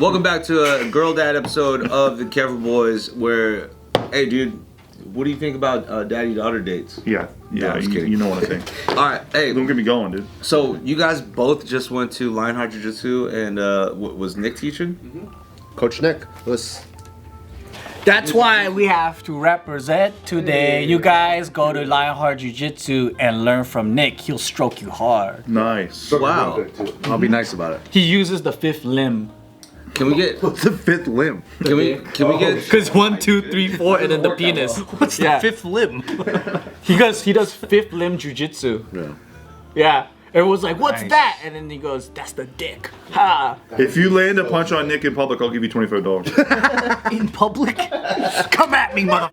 Welcome back to a Girl Dad episode of the Careful Boys where, hey dude, what do you think about daddy-daughter dates? Yeah, No, you know what I think. Alright, hey. Don't get me going, dude. So, you guys both just went to Lionheart Jiu Jitsu and was Nick teaching? Mm-hmm. Coach Nick was... That's why we have to represent today. You guys go to Lionheart Jiu Jitsu and learn from Nick. He'll stroke you hard. Nice. Wow. I'll be nice about it. He uses the fifth limb. Can we get... What's the fifth limb? Can we get... Because 1, 2, 3, 4, and then the penis. What's the fifth limb? he does fifth limb jujitsu. Yeah. Yeah. Everyone's like, what's that? And then he goes, that's the dick. Ha. If you land a punch on Nick in public, I'll give you $25. In public? Come at me, mother.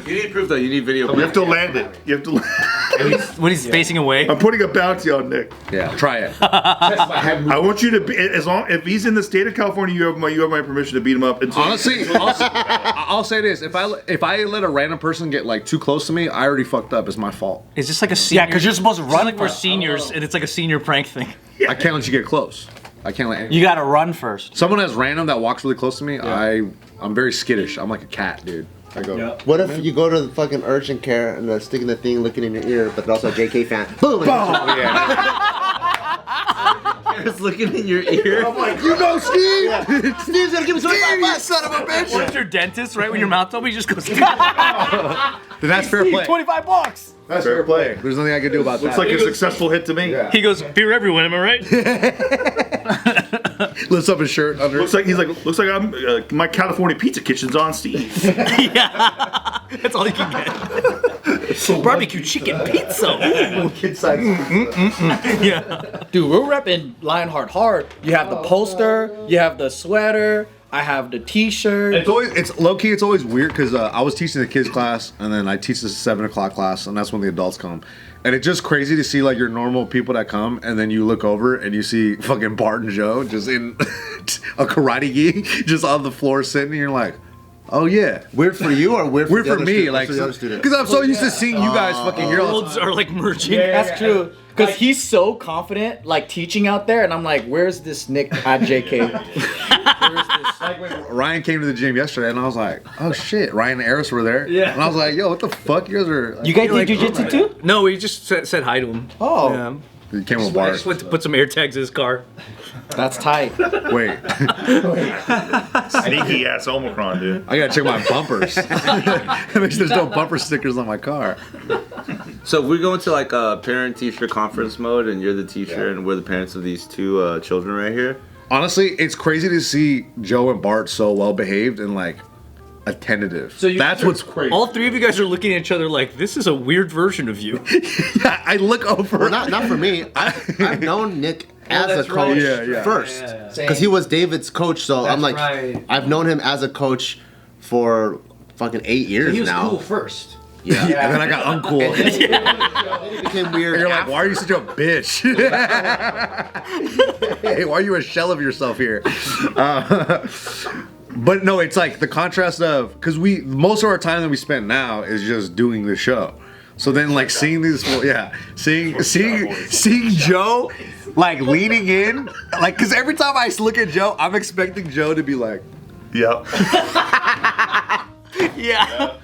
You need proof though, you need video. You have to land it. You have to. When he's facing away. I'm putting a bounty on Nick. Yeah, try it. I want you to be if he's in the state of California, you have my permission to beat him up. Honestly, I'll say this: if I let a random person get like too close to me, I already fucked up. It's my fault. Is this like a senior? Yeah, because you're supposed to run like we're seniors, and it's like a senior prank thing. I can't let you get close. I can't let you gotta run first. Someone that's random that walks really close to me, I'm very skittish. I'm like a cat, dude. I go. Yep. What if you go to the fucking urgent care and they're sticking the thing looking in your ear, but they're also a JK fan? Boom! It's looking in your ear. I'm like, you know, Steve! Yeah. Steve's gonna give me $25, son of a bitch! What's your dentist, right? When your mouth open, he just goes, Then that's fair play. $25. That's fair play. There's nothing I can do about Looks that. like a successful hit to me. Yeah. He goes, beer everyone, am I right? Lifts up his shirt under. Looks like I'm my California pizza kitchen's on Steve. Yeah. That's all you can get. Barbecue chicken pizza. Kid size. Yeah. Dude, we're repping Lionheart hard. You have the poster, you have the sweater, I have the t-shirt. It's low key. It's always weird because I was teaching the kids class, and then I teach the 7 o'clock class, and that's when the adults come. And it's just crazy to see like your normal people that come, and then you look over and you see fucking Bart and Joe just in a karate gi, just on the floor sitting, and you're like, oh yeah. Weird for you or weird for, for me, like, because I'm so used to seeing you guys fucking here. Worlds are like merging. Yeah, that's true. Because he's so confident, like teaching out there, and I'm like, where's this Nick at JK? Where's this? Like Ryan came to the gym yesterday, and I was like, oh shit, Ryan and Eris were there. Yeah. And I was like, yo, what the fuck? You guys are. Like, you guys did jujitsu too? No, we just said hi to him. Oh. Yeah. You came with I Bart. just went to put some air tags in his car. That's tight. Wait. Sneaky ass Omicron, dude. I gotta check my bumpers. Make sure there's no bumper stickers on my car. So we're going to like a parent-teacher conference mode, and you're the teacher, and we're the parents of these two children right here. Honestly, it's crazy to see Joe and Bart so well behaved and like attentive. So that's what's crazy. All three of you guys are looking at each other like, this is a weird version of you. Yeah, I look over. Well, not for me. I've known Nick as a coach first. Because he was David's coach, so I'm like, I've known him as a coach for fucking 8 years now. He was cool first. Yeah. And then I got uncool. It became weird. And you're like, why are you such a bitch? Hey, why are you a shell of yourself here? But no, it's like the contrast of, because most of our time that we spend now is just doing the show. So then like seeing these, seeing Joe like leaning in, like, because every time I look at Joe, I'm expecting Joe to be like, Yep. Yeah.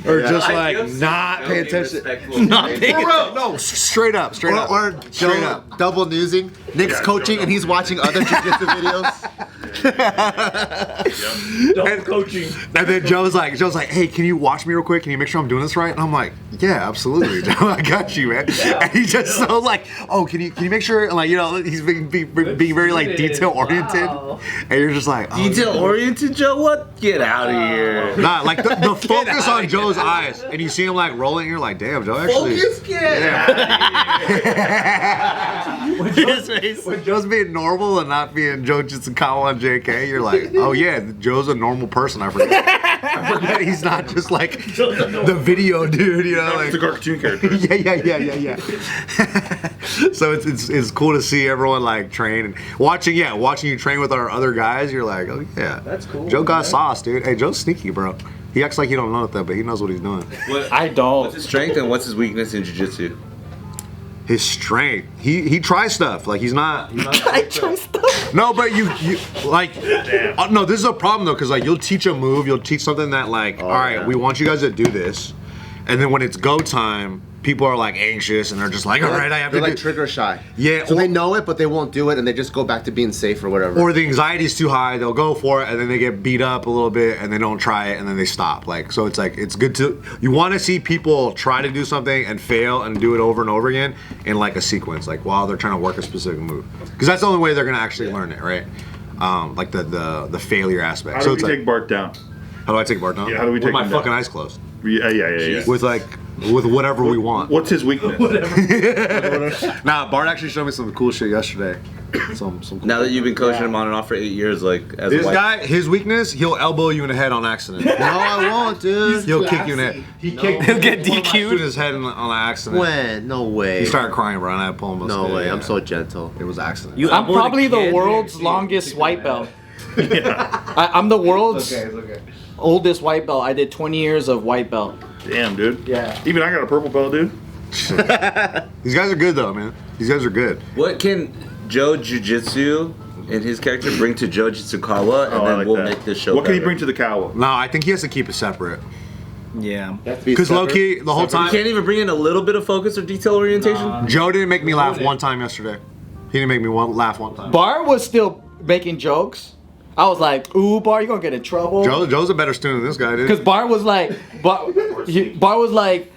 or just like not pay attention. Not paying attention. No, straight up. Or Joe double newsing. Nick's coaching and he's watching other jiu-jitsu videos. Double coaching. And then Joe's like, hey, can you watch me real quick? Can you make sure I'm doing this right? And I'm like, yeah, absolutely, Joe. I got you, man. Yeah. And he's just so like, oh, can you make sure? Like, you know, he's being very like detail oriented. Wow. And you're just like, oh, Detail oriented, Joe? What? Get out of here. Nah, like the focus on Joe's eyes, and you see him like rolling, and you're like, damn, Joe actually. Focus, kid. Yeah. When Joe's being normal and not being Joe Jitsukawa and JK, you're like, oh yeah, Joe's a normal person. I forget he's not just like the video dude, you know, like It's a cartoon character. yeah. So it's cool to see everyone like train and watching you train with our other guys. You're like, oh yeah, that's cool. Joe got sauce, dude. Hey, Joe's sneaky, bro. He acts like he don't know it though, but he knows what he's doing. I don't. What's his strength and what's his weakness in jiu-jitsu? his strength. He tries stuff. Like he's not. I try stuff. No, but you like. No, this is a problem though, because like you'll teach a move, you'll teach something that like, all right, we want you guys to do this, and then when it's go time, people are like anxious and they're just like, all right, I have to. They're like trigger shy. Yeah, So they know it, but they won't do it, and they just go back to being safe or whatever. Or the anxiety's too high, they'll go for it, and then they get beat up a little bit, and they don't try it, and then they stop. Like, so it's like, it's good to, you want to see people try to do something and fail and do it over and over again in like a sequence, like while they're trying to work a specific move. Because that's the only way they're going to actually learn it, right? Like the failure aspect. How So do it's we like, take Bart down? how do I take Bart down? Yeah, how do we take With my him down? fucking eyes closed. Yeah. With like, with whatever we want. What's his weakness? Nah, Bart actually showed me some cool shit yesterday. Some cool Now that you've been coaching him on and off for 8 years, like as This a white, guy, his weekness, he'll elbow you in the head on accident. No, I won't, dude. He'll kick you in the head. He kicked He'll get in DQ'd. his head on accident. When? No way. He started crying, bro, and I had to pull him aside. No way. Yeah. I'm so gentle. It was accident. You I'm elbowed a probably the kid? world's longest white belt. I'm the world's oldest white belt. I did 20 years of white belt. Damn, dude. Yeah. Even I got a purple belt, dude. These guys are good though, man. These guys are good. what can Joe Jiu-Jitsu and his character bring to Joe Jitsukawa, and Oh, I then like we'll that. make this show What can he better. bring to the cow? No, I think he has to keep it separate. Yeah. Because low key, the whole You time, can't even bring in a little bit of focus or detail orientation? Joe didn't make me laugh one time yesterday. He didn't make me laugh one time. Bart was still making jokes. I was like, ooh, Bart, you're gonna get in trouble. Joe's a better student than this guy, dude. Because Bart was like, Bart was like,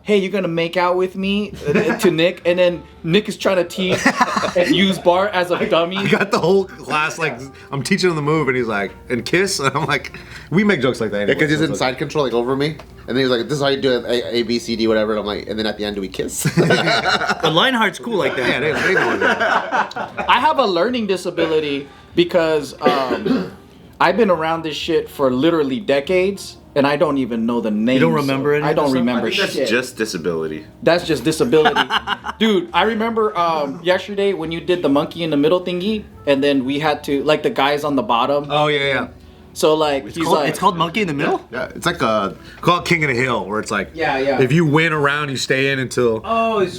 hey, you're gonna make out with me to Nick, and then Nick is trying to tease and use Bart as a dummy. I got the whole class, like, I'm teaching him the move, and he's like, and kiss, and I'm like, we make jokes like that anyway. Because he's so in it's side control, like over me. And then he was like, this is how you do it, A, B, C, D, whatever. And I'm like, and then at the end, do we kiss? But Lionheart's cool like that. Yeah, they know that. I have a learning disability because I've been around this shit for literally decades, and I don't even know the names. don't remember any I of don't this stuff? remember I think that's shit. just disability. That's just disability. Dude, I remember yesterday when you did the monkey in the middle thingy, and then we had to, like, the guys on the bottom. Oh, yeah. So, like, he's like... It's called Monkey in the Middle? Yeah, it's like called King of the Hill, where it's like, Yeah. if you win a round, you stay in until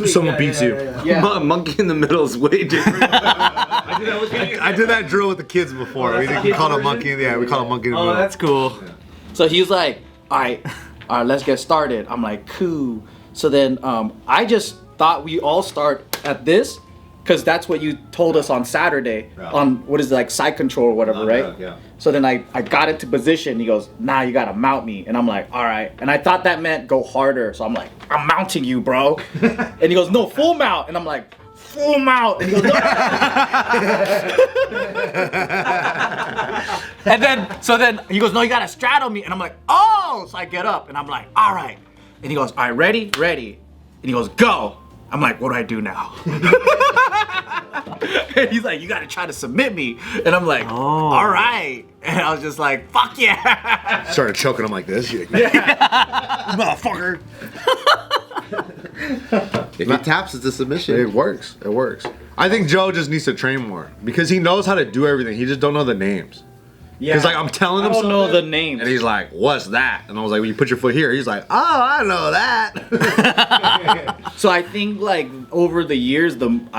someone beats you. Yeah. Monkey in the middle is way different. I did that drill with the kids before. We called a monkey. Yeah, we call a monkey in the Oh, middle. that's cool. So he's like, all right, let's get started. I'm like, cool. So then I just thought we all start at this, because that's what you told us on Saturday on, what is it, like side control or whatever, right? Yeah. So then I got into position. He goes, nah, you got to mount me. And I'm like, all right. And I thought that meant go harder. So I'm like, I'm mounting you, bro. And he goes, no, full mount. And I'm like, full mount. And he goes, no. And then he goes, no, you got to straddle me. And I'm like, oh. So I get up and I'm like, all right. And he goes, all right, ready? Ready. And he goes, go. I'm like, what do I do now? And he's like, you gotta try to submit me. And I'm like, all right. And I was just like, fuck yeah. Started choking him like this. Motherfucker. If he taps, it's a submission. It works. It works. I think Joe just needs to train more because he knows how to do everything. He just don't know the names. Yeah. Because like I'm telling him I don't know something, the names. and he's like, "What's that?" And I was like, "Well, you put your foot here." He's like, "Oh, I know that." So I think like over the years, the moves,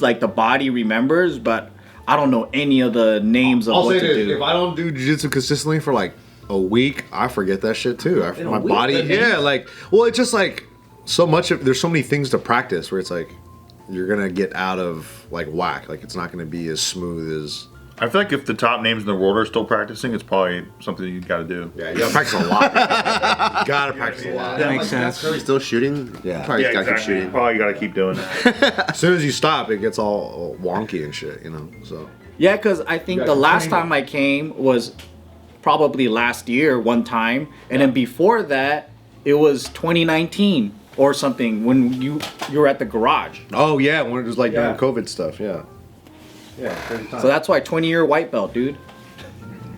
like the body remembers, but I don't know any of the names of I'll what say to this: do. if I don't do jiu-jitsu consistently for like a week, I forget that shit too. My body, yeah, like, well, it's just like so much of. There's so many things to practice where it's like you're gonna get out of like whack. Like it's not gonna be as smooth as. I feel like if the top names in the world are still practicing, it's probably something you got to do. Yeah, you gotta practice a lot. You gotta practice a lot. That makes sense. He's still shooting? Yeah. Probably Yeah, just gotta exactly. keep shooting. Probably got to keep doing it. As soon as you stop, it gets all wonky and shit, you know. So Yeah, because I think the last time I came was probably last year one time, and then before that it was 2019 or something when you were at the garage. oh yeah, when it was like during COVID stuff, yeah. So that's why 20-year white belt, dude.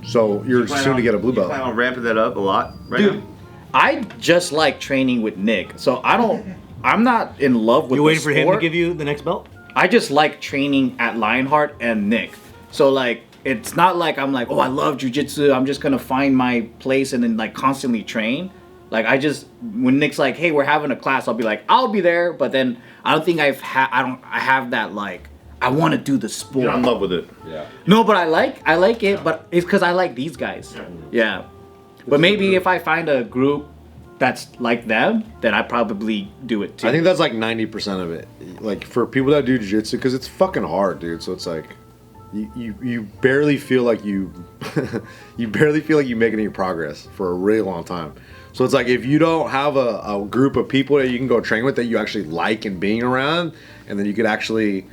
So you're soon to get a blue You plan belt. on ramping that up a lot right Dude, now? I just like training with Nick, so I'm not in love with You the waiting for him to sport. give you the next belt? I just like training at Lionheart and Nick. So like, it's not like I'm like, oh, I love jujitsu. I'm just gonna find my place and then like constantly train. Like I just when Nick's like, hey, we're having a class, I'll be like, I'll be there. But then I don't think I have that like I want to do the sport. You're in love with it. Yeah. No, but I like it, but it's because I like these guys. Yeah. But maybe if I find a group that's like them, then I probably do it too. I think that's like 90% of it. Like for people that do jiu-jitsu, because it's fucking hard, dude. So it's like you barely feel like you make any progress for a really long time. So it's like if you don't have a group of people that you can go train with that you actually like and being around, and then you could actually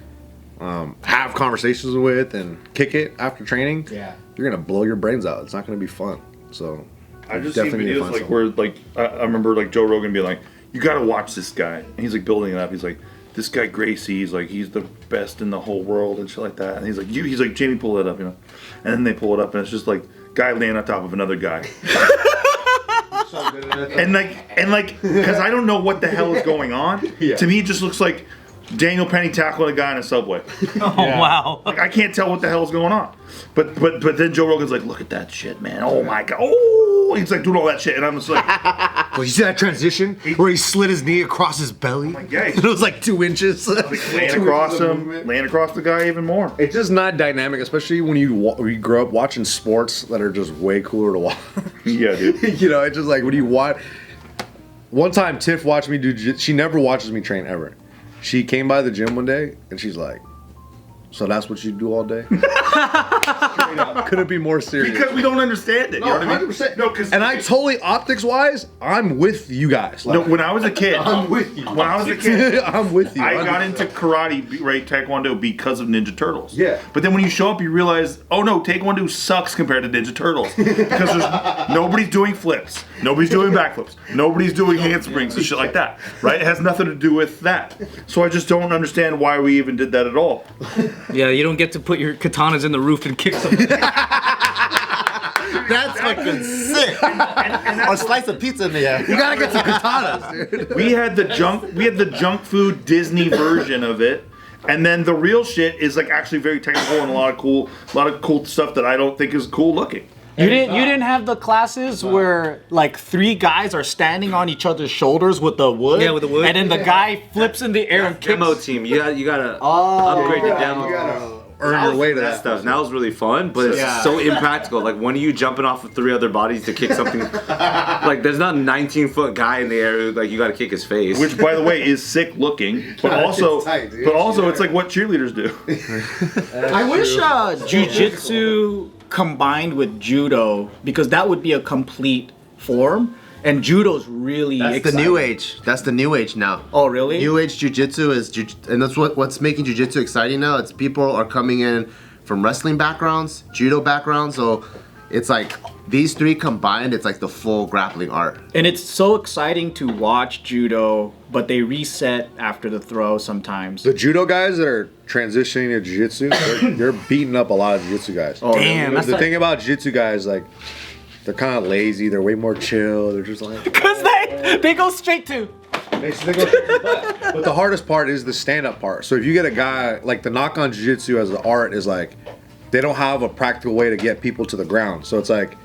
have conversations with and kick it after training, you're gonna blow your brains out. It's not gonna be fun. So I just seen videos like where like I remember like Joe Rogan being like, you gotta watch this guy, and he's like building it up. He's like, this guy Gracie, he's like, he's the best in the whole world and shit like that. And he's like Jamie, pull it up, you know. And then they pull it up, and it's just like guy laying on top of another guy. and like, because I don't know what the hell is going on. To me, it just looks like Daniel Penny tackling a guy in a subway. Oh wow! Like I can't tell what the hell is going on. But then Joe Rogan's like, look at that shit, man. Oh my god. Oh, he's like doing all that shit, and I'm just like, well, you see that transition where he slid his knee across his belly? yeah, It was like 2 inches. like laying across him, laying across the guy even more. It's just not dynamic, especially when you grow up watching sports that are just way cooler to watch. Yeah, dude. You know, it's just like when you watch. One time, Tiff watched me do jiu-jitsu. She never watches me train ever. She came by the gym one day and she's like, so that's what you do all day? Couldn't be more serious. Because we don't understand it. You know what I mean? 100%. No, because and I totally, optics-wise, I'm with you guys. Like, no, when I was a kid, I'm with you. When I was a kid, I'm with you. I got into karate, right, taekwondo because of Ninja Turtles. Yeah. But then when you show up, you realize, oh no, taekwondo sucks compared to Ninja Turtles because nobody's doing flips, nobody's doing backflips, nobody's doing handsprings and shit like that. Right? It has nothing to do with that. So I just don't understand why we even did that at all. Yeah, you don't get to put your katanas in the roof and kick somebody. That's fucking sick. Or slice of pizza in the air. You gotta get some katanas, dude. We had the junk food Disney version of it. And then the real shit is like actually very technical and a lot of cool stuff that I don't think is cool looking. You didn't have the classes where like 3 guys are standing on each other's shoulders with the wood. Yeah, with the wood. And then the guy flips in the air and kicks. Demo team, you gotta upgrade the demo. You gotta earn your way to that stuff. Now it's really fun, but it's so impractical. Like when are you jumping off of 3 other bodies to kick something? Like there's not a 19-foot guy in the air who, like you gotta kick his face. Which, by the way, is sick looking, but also it's like what cheerleaders do. I wish jiu-jitsu combined with judo, because that would be a complete form. And judo's really That's exciting. the new age. That's the new age now. Oh, really? New age jiu-jitsu is, and that's what's making jiu-jitsu exciting now. It's people are coming in from wrestling backgrounds, judo backgrounds, so it's like these 3 combined, it's like the full grappling art. And it's so exciting to watch judo, but they reset after the throw sometimes. The judo guys that are transitioning to jiu-jitsu, they're beating up a lot of jiu-jitsu guys. Oh, damn. The thing about jiu-jitsu guys, like, they're kind of lazy. They're way more chill. They're just like... Because they go straight to... But the hardest part is the stand-up part. So if you get a guy, like the knock on jiu-jitsu as an art is like, they don't have a practical way to get people to the ground. So it's like,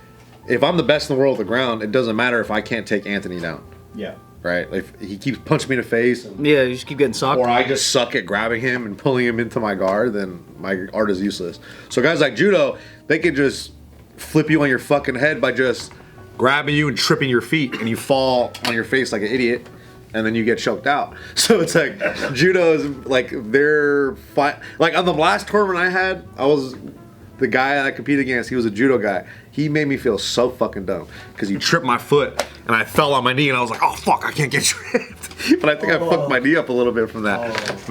if I'm the best in the world at the ground, it doesn't matter if I can't take Anthony down. Yeah. Right? Like, if he keeps punching me in the face. Yeah, you just keep getting socked. Or I just suck at grabbing him and pulling him into my guard, then my art is useless. So guys like judo, they could just flip you on your fucking head by just grabbing you and tripping your feet, and you fall on your face like an idiot, and then you get choked out. So it's like judo is like like on the last tournament I had, the guy I competed against, he was a judo guy. He made me feel so fucking dumb because he tripped my foot and I fell on my knee and I was like, oh fuck, I can't get tripped. But I think I fucked my knee up a little bit from that.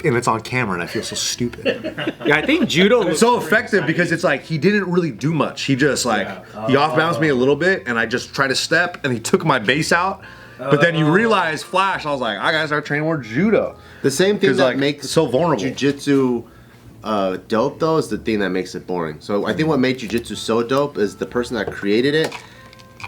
And it's on camera and I feel so stupid. Yeah, I think judo It's so effective because it's like he didn't really do much. He just like he off balanced me a little bit and I just tried to step and he took my base out. But then you realize flash, I was like, I gotta start training more judo. The same thing that makes so vulnerable jiu-jitsu dope though is the thing that makes it boring. So I think what made jiu-jitsu so dope is the person that created it,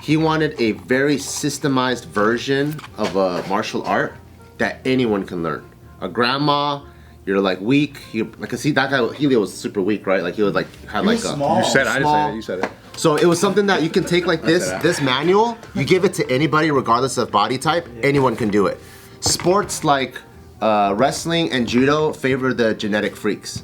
he wanted a very systemized version of a martial art that anyone can learn. A grandma, you're like weak, like see that guy Helio was super weak, right? Like he was like had like a You said I didn't say it, you said it. So it was something that you can take like this manual, you give it to anybody regardless of body type, anyone can do it. Sports like wrestling and judo favor the genetic freaks.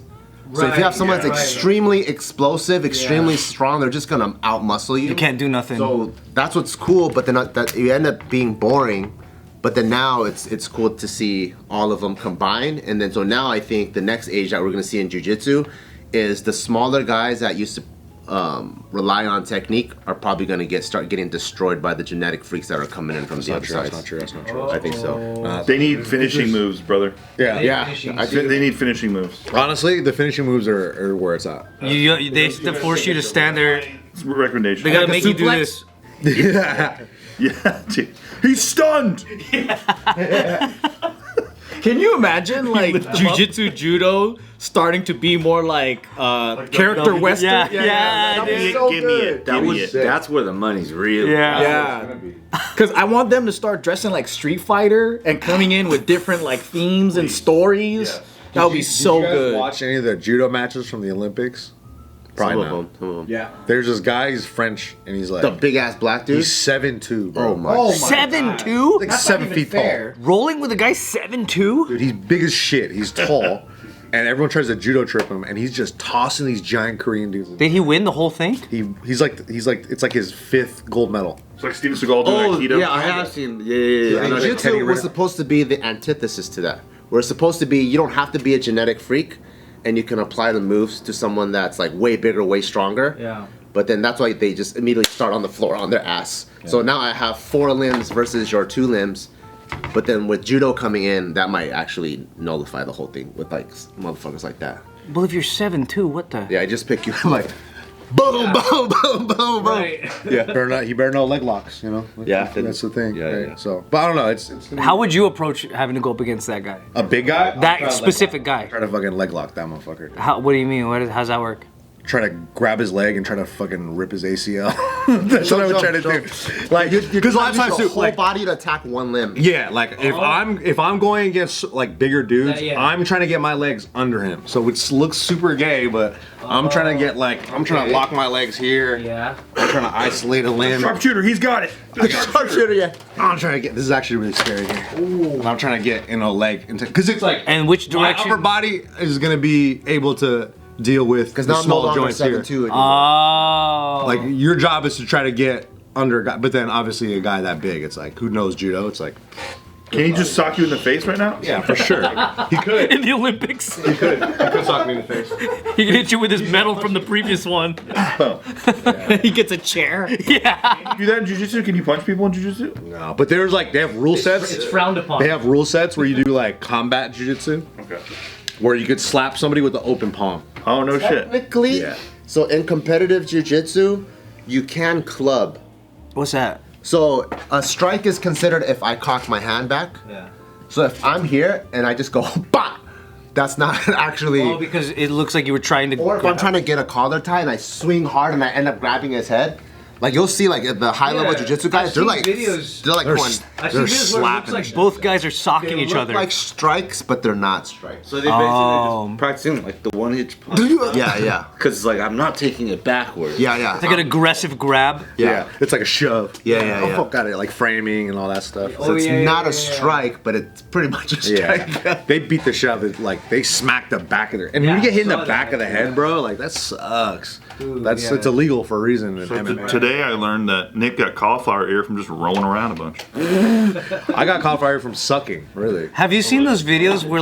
So if you have someone that's extremely explosive, extremely strong, they're just gonna outmuscle you. You can't do nothing. So that's what's cool, but then that you end up being boring. But then now it's cool to see all of them combined, and then so now I think the next age that we're gonna see in jiu-jitsu is the smaller guys that used to rely on technique are probably gonna start getting destroyed by the genetic freaks that are coming in from the other side. That's not true. I think so. They need finishing moves, brother. Yeah. I think They need finishing moves. Honestly, the finishing moves are where it's at. They force you to stand there. It's a recommendation. They gotta make you do this. Yeah, he's stunned. Can you imagine like jujitsu judo starting to be more like character western? Yeah, dude. Give me it. That's where the money's real. Yeah. Because I want them to start dressing like Street Fighter and coming in with different like themes and stories. That would be so Did you guys good. watch any of the judo matches from the Olympics? Probably some not. of them. Yeah. There's this guy, he's French, and he's like The big ass black dude. he's 7'2", bro. Oh my. 7'2"? Like 7 feet tall. Rolling with a guy 7'2"? Dude, he's big as shit. He's tall, and everyone tries to judo trip him, and he's just tossing these giant Korean dudes. Did he win the whole thing? He's like it's like his 5th gold medal. It's like Steven Seagal doing Oh, Aikido. yeah, I have seen. Yeah. I know that. Jiu-jitsu was supposed to be the antithesis to that. We're supposed to be, you don't have to be a genetic freak, and you can apply the moves to someone that's like way bigger, way stronger. Yeah. But then that's why they just immediately start on the floor on their ass. So now I have 4 limbs versus your 2 limbs. But then with judo coming in, that might actually nullify the whole thing with like motherfuckers like that. Well, if you're 7'2", what the? Yeah, I just pick you like, boom, boom, boom, boom, boom. Yeah, he better know leg locks, you know. Yeah. that's the thing. Yeah, right? yeah. So, but I don't know. It's How would you approach having to go up against that guy? a big guy. That specific guy? Try to fucking leg lock that motherfucker. What do you mean? How's that work? Try to grab his leg and try to fucking rip his ACL. That's what I would try to do. Like, because a lot of times, your too, whole like, body to attack one limb. yeah, like if I'm going against like bigger dudes, I'm trying to get my legs under him. So it looks super gay, but I'm trying to get I'm trying to lock my legs here. Yeah. I'm trying to isolate a limb. Sharpshooter, he's got it. Sharpshooter, yeah. I'm trying to get. This is actually really scary here. And I'm trying to get a leg into because it's like And which direction? my upper body is gonna be able to deal with Because the now I'm no small longer joints here. 7'2" anymore. Oh. Like your job is to try to get under a guy, but then obviously a guy that big, it's like who knows judo? It's like Can he just sock you in the face right now? yeah, for sure. He could. in the Olympics. He could sock me in the face. He can hit you with his medal from the previous one. He gets a chair. Yeah. Do that in jiu-jitsu? Can you punch people in jiu-jitsu? No, but there's like they have rule sets. It's frowned upon. They have rule sets where you do like combat jiu-jitsu, Okay. where you could slap somebody with the open palm. Oh, no shit. Technically, Yeah. so in competitive jiu-jitsu, you can club. What's that? So a strike is considered if I cock my hand back. Yeah. So if I'm here and I just go bah, that's not actually. Oh, because it looks like you were trying to. Or if I'm trying to get a collar tie and I swing hard and I end up grabbing his head, like you'll see, like the high level jiu-jitsu guys, they're like videos. they're like They're, going, they're slapping. Like both guys are socking they each look other. like strikes, but they're not strikes. So they basically just practicing like the one hitch punch. Yeah, yeah, Because like I'm not taking it backwards. yeah, yeah. It's like an aggressive grab. Yeah, it's like a shove. Yeah, yeah, yeah. Oh, fuck out of it, like framing and all that stuff. So it's not a strike, but it's pretty much a strike. Yeah, they beat the shove. It's like they smack the back of their. And when you get hit in the back of the head, bro, like that sucks. It's illegal for a reason in MMA. Today I learned that Nick got cauliflower ear from just rolling around a bunch. I got cauliflower from sucking. Really. Have you seen those videos where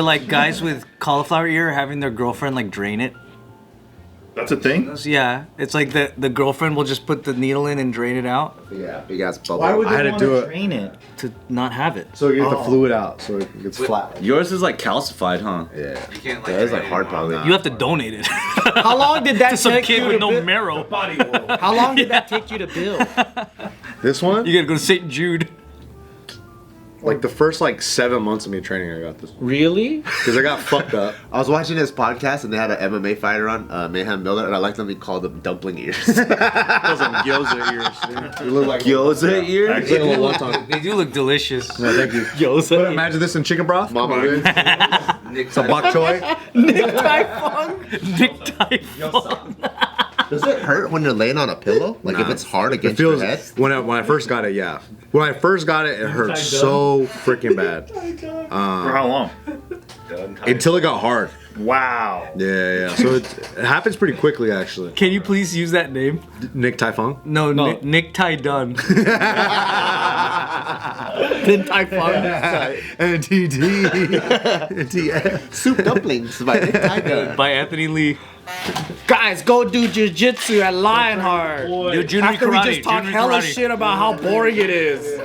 like guys with cauliflower ear are having their girlfriend like drain it? That's a thing? Yeah, it's like the girlfriend will just put the needle in and drain it out Yeah, big ass bubble. Why would I had they to want do to it. train it? to not have it. So you get the fluid out, so it gets flat. Yours is like calcified, huh? Yeah. Yeah, it's like hard probably. You have to donate it How long did that to some take kid you with to no build? marrow. How long did that take you to build? This one, You gotta go to St. Jude. like the first like 7 months of me training, I got this one Really? because I got fucked up. I was watching this podcast and they had an MMA fighter on, Mayhem Miller, and I liked them. He called them dumpling ears. Those are gyoza ears. You look like Gyoza ear? Actually, a little wonton. They do look delicious. No, thank you. Gyoza. Imagine this in chicken broth. Mama. Some bok choy. Nick Typhon. Does it hurt when you're laying on a pillow? Like if it's hard against your head? When I first got it, yeah. When I first got it, it hurt so freaking bad. For how long? Until it got hard. Wow. Yeah. So it happens pretty quickly, actually. Can you please use that name? Nick Typhon? No. Nick Ty Dunn. Din Tai Fung. NTD. NTF. Soup dumplings by Nick Tiger. By Anthony Lee. Guys, go do jiu-jitsu at Lionheart. Do junior After we karate, just talked junior hella karate. shit about how boring it is.